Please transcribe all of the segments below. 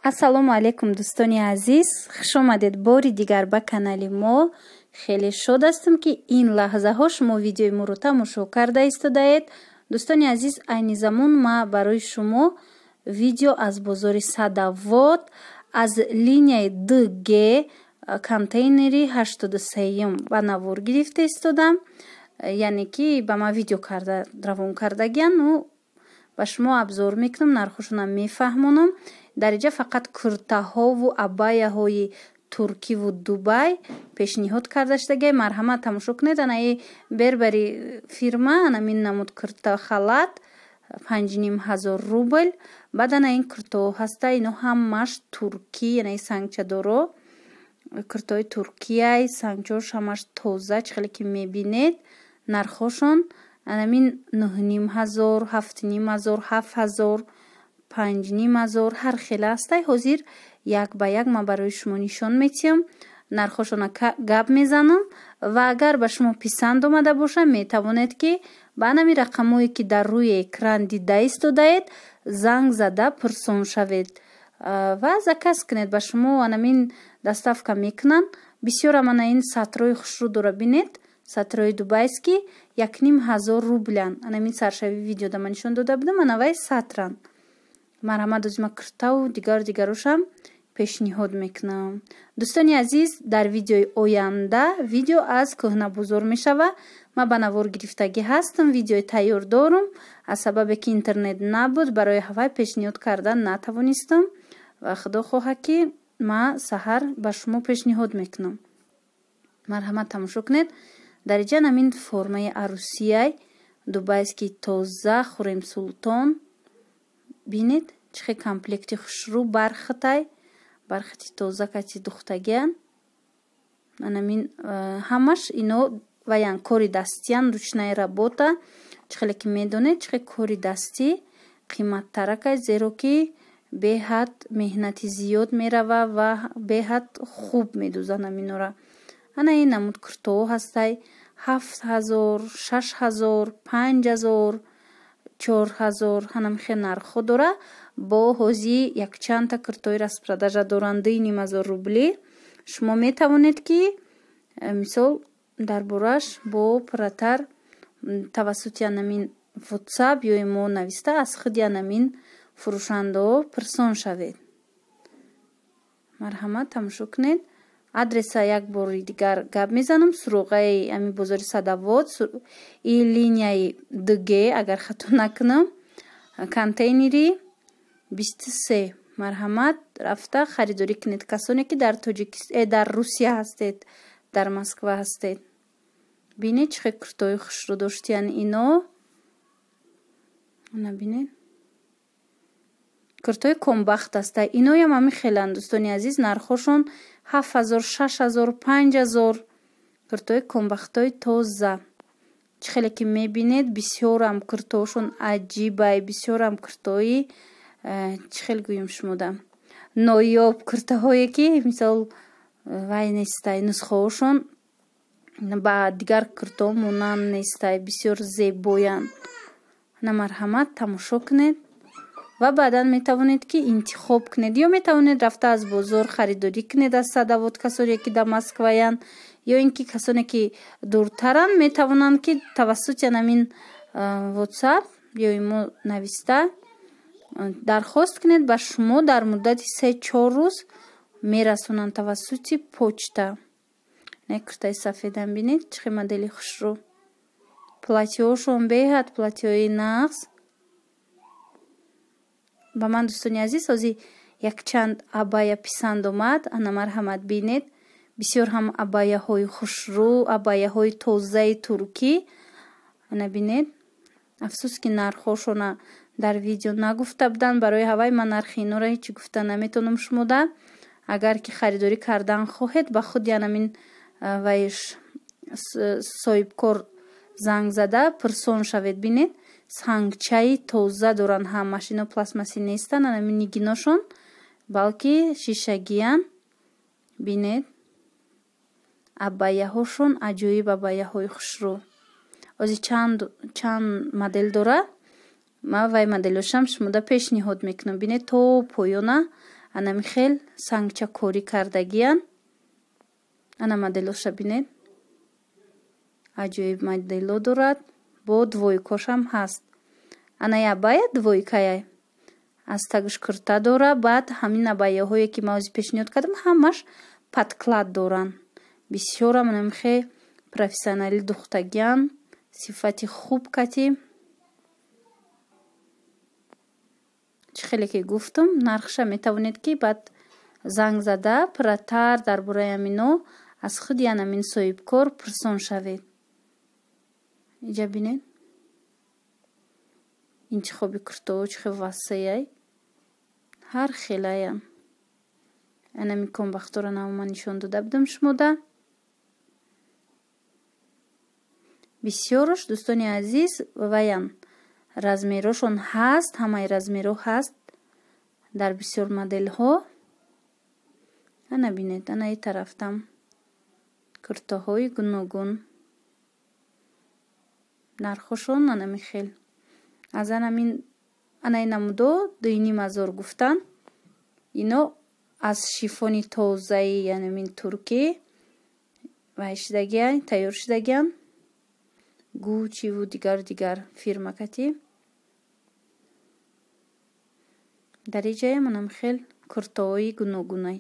Ассалому алайкум дӯстони азиз, хуш омадед бори дигар ба канали мо. Хеле шод ҳастам ки ин лаҳзаҳо шумо видеои моро тамошо карда истодаед. Дӯстони азиз, айни замон ма барои шумо видео аз бозори Садовод аз линияи ДГ контейнери 83 ба навор гирифта истодам. Яъне ки ба ман видео равон кардагиян, ба шумо абзор мекунам, нархошонам мефаҳмонам. Дар инҷа фақат куртаҳову абаяҳои Туркиву Дубай пешниҳод карда шудагияй. Марҳамат тамошо кунед, анаи бербери фирма анамин намуд курта халат 5500 рубл. Баъд ана ин куртаҳо ҳаста, ино ҳамаш туркӣ, яъне сангчадоро куртаҳои Туркияй, сангчаҳош ҳамаш тоза, чӣ хеле ки мебинед. Нархошон анамин 9500, 7500, 7000, 5500 ҳар хела ҳастай. ҳозир як ба як ман барои шумо нишон метиҳам, нархошона гап мезанам ва агар ба шумо писанд омада боша, метавонед ки ба анами рақамҳое ки дар рӯи экран дида истодаед занг зада пурсон шавед ва заказ кунед. Ба шумо анамин доставка мекунанд. Бисёрам ана ин сатрои хушрӯ дора, бинед, сатрои дубайский 1500 рублян. Анамин саршави видеода ман нишон дода будам, анавай сатран. Марҳамат дозима куртаву дигарошам пешниҳод мекунам. Дӯстони азиз, дар видеои оянда видео аз кӯҳнабозор мешава. Ман ба навор гирифтагӣ ҳастам, видеои тайёр дорум. аз сабабе ки интернет набуд, барои ҳавай пешниҳод кардан натавонистам ва худо хоҳа ки ман саҳар ба шумо пешниҳод мекунам. Марҳамат тамошо кунед. дар инҷа намин формаи арусияй дубайский тоза хуремсултон бинед, чӣ хел комплекти хушрӯ бархатай, бархати тоза кати духтагиян. Анамин ҳамаш ино ваян кори дастиян, ручная работа. чӣ хеле ки медонед, чӣ хел кори дастӣ қиматтаракай, зеро ки беҳад меҳнати зиёд мерава ва беҳад хуб медӯзанд аминора. ана ин намуд куртаҳо ҳастай 7000, 6000, 5000, 4000 ҳанам хел нархҳо дора. бо ҳози якчандта куртаҳои распродажа дорандаи 9000 рублӣ шумо метавонед ки мисол дар бораш бо пурратар тавассути анамин WhatsApp ё имо нависта аз худи анамин фурӯшандаҳо пурсон шавед. Марҳамат тамошо кунед. адреса як бори дигар гап мезанам. суроғаи ами бозори Садовод, и линияи ДГ, агар хато накунам, контейнери 23. марҳамат рафта харидорӣ кунед. касоне ки дар Русия ҳастед, дар Москва ҳастед. бинед чӣ хел куртаҳои хушрӯ доштиян ино. набинед куртаҳои комбахт ҳаста. иноям ҳамин хеланд дӯстони азиз. нархошон 7000, 6000, 5000. куртаҳои комбахтҳои тоза. чӣ хеле ки мебинед бисёрам куртаҳошон аҷибай, бисёрам куртаҳои чӣ хел гӯям шумода ноёб, куртаҳое ки мисол вай нестай, нусхаҳошон ба дигар куртаҳо монанд нестай, бисёр зебоянд. на марҳамат тамошо кунед ва баъдан метавонед ки интихоб кунед, ё метавонед рафта аз бозор харидорӣ кунед аз Садовод, касоне ки дар Москваянд, ё ин ки касоне ки дуртаранд метавонанд ки тавассути анамин WhatsApp ё имо нависта дархост кунед. ба шумо дар муддати 3-4 рӯз мерасонанд тавассути почта. не куртаи сафедам бинед, чӣ хел модели хушрӯ. платьёшон беҳад платьёи нағз. ба ман дӯстони азиз ҳозир якчанд абая писанд омад. ана марҳамат бинед, бисёр ҳам абаяҳои хушрӯ, абаяҳои тозаи туркӣ. ана бинед. афсус ки нархошона дар видео нагуфта буданд. барои ҳавай ман нархи инора ҳечи гуфта наметавонам шумода. агар ки харидорӣ кардан хоҳед ба худи анамин вайш соҳибкор занг зада пурсон шавед. бинед сангчаи тоза доранд ҳамаш. ино пластмассӣ нестанд, анамин нигиношон балки шишагиян. бинед абаяҳошон аҷоиб, абаяҳои хушрӯ. ҳозир чанд модел дора. ман вай моделошам шумода пешниҳод мекунам. бинед то поёна анами хел сангча корӣ кардагиян. ана моделоша бинед, аҷоиб модело дорад, бо двойкошам ҳаст. ана ябая двойкая аз тагиш курта дора. баъд ҳамин абаяҳое ки ман ӯзи пешниҳод кардам ҳамаш подклад доранд. бисёрам намихе профессионали духтагиян, сифати хуб кати. чӣ хеле ки гуфтам, нархша метавонед ки баъд занг зада пурратар дар бораи амино аз худи анамин соҳибкор пурсон шавед. иҷа бинед интихоби куртаҳо чӣ хел васеъ, ҳар хелаян. анами комбахтора навман нишон дода будам шумода. бисёрош дӯстони азиз ваян размерошон ҳаст, ҳамаи размеро ҳаст дар бисёр моделҳо. ана бинед, ана и тарафтам куртаҳои гуногун. нархошон анами хел аз анаи намудо 2,500 гуфтан. ино аз шифони тозаи янамин туркӣ вайшидагияй тайёр шидагиян. гучиву дигар фирма кати. дар иҷаям анам хел куртаҳои гуногунай.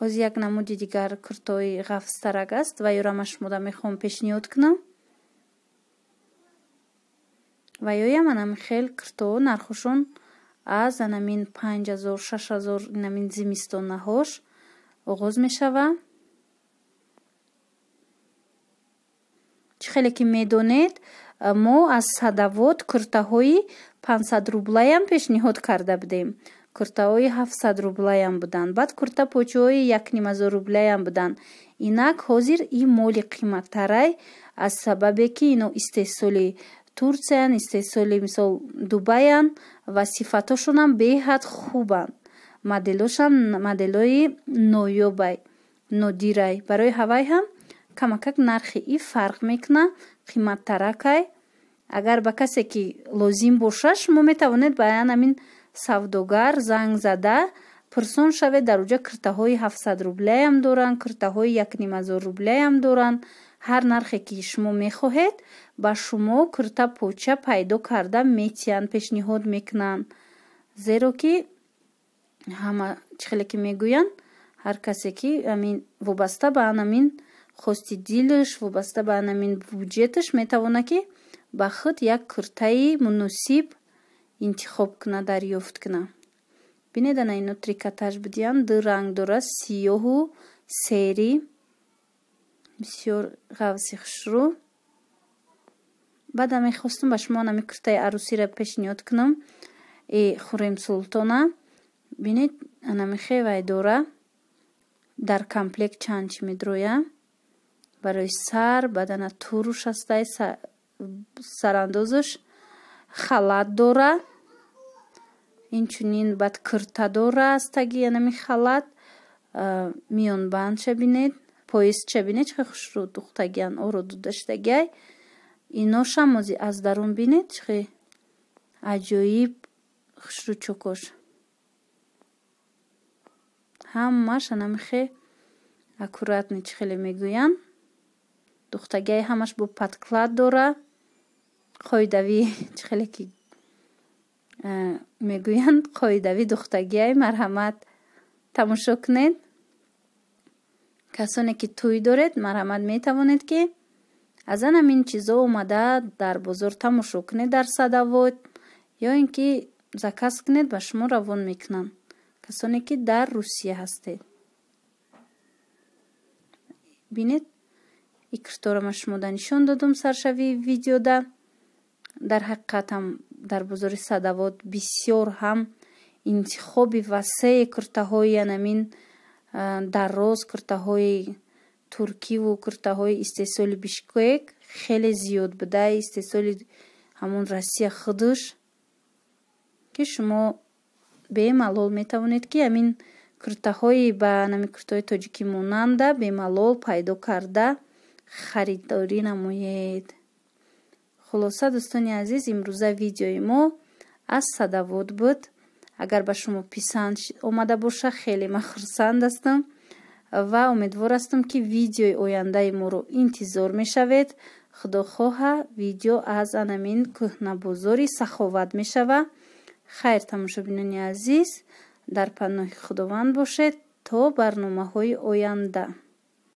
оз як намуди дигар куртаҳои ғафстарак аст ва ёрама шумода мехоҳам пешниҳод кунам. ва ёям анам хел куртаҳо нархошон аз анамин 5,000-6,000 инамин зимистонаҳош оғоз мешава. чӣ хеле ки медонед, мо аз садавот куртаҳои 500 рублаям пешниҳод карда будем. куртаҳои 700 рублаям буданд. баъд курта почаҳои 1,500 рублаям буданд. инак ҳозир ин моли қиматтарай аз сабабе ки ино истеҳсоли Турсиян, истеҳсоли мисол Дубаян ва сифатошонам беҳад хубанд. моделошам моделои ноёбай, нодирай. барои ҳавай ҳам камакак нархи и фарқ мекуна, қиматтаракай. агар ба касе ки лозим боша, шумо метавонед ба анамин савдогар занг зада пурсон шавед. дар уҷа куртаҳои 700 рублаям доранд, куртаҳои 1,500 рублаям доранд. ҳар нархе ки шумо мехоҳед ба шумо курта поча пайдо карда метиҳанд, пешниҳод мекунанд. зеро ки ҳама чӣ хеле ки мегӯянд, ҳар касе ки амин вобаста ба анамин хости дилаш, вобаста ба анамин буҷеташ метавона ки ба худ як куртаи муносиб интихоб куна, дарёфт куна. бинед ана ино трикотаж будиян, ду ранг дора, сиёҳу сери. бисёр ғавси хушрӯ. баъда мехостам ба шумо нами куртаи арусиро пешниҳод кунам. хурем султона. бинед анами хевай дора. дар комплект чанчи медроя. барои сар, бадана туруш астай, сарандозаш халат дора. инчунин баъд курта дора астаги анами халат. миёнбандша бинед, поясча бинед чӣ хушрӯ духтагиян, оро дудаштагиай. иношам аз дарун бинед чӣ аҷоиб хушрӯ чокош. ҳамаш анамихе аккуратни чӣ хеле мегӯян. духтагиай ҳамаш бо подклад дора. қоидави чӣ хеле ки мегӯянд, қоидави духтагиай. марҳамат, тамошо кунед. касоне ки тӯй доред, марҳамат, метавонед ки аз анамин чизо омада дар бозор тамошо кунед дар садавот, ё ин ки заказ кунед, ба шумо равон мекунанд. касоне ки дар Русия ҳастед. бинед ин куртора ма шумода нишон додам саршави видеода. дар ҳақиқат ҳам дар бозори садавот бисёр ҳам интихоби васеъи куртаҳои анамин дароз, куртаҳои туркиву куртаҳои истеҳсоли Бишкек хеле зиёд буда, истеҳсоли ҳамон Россия худуш, ки шумо бемалол метавонед ки амин куртаҳои ба нами куртаҳои тоҷикӣ монанда бемалол пайдо карда харидорӣ намоед. хулоса дӯстони азиз, имрӯза видеои мо аз садовод буд. агар ба шумо писанд омада боша, хеле ман хурсанд ҳастам ва умедвор ҳастам ки видеои ояндаи моро интизор мешавед. худохоҳа видео аз анамин кӯҳнабозори Саховат мешава. хайр, тамошобинони азиз, дар паноҳи худованд бошед то барномаҳои оянда.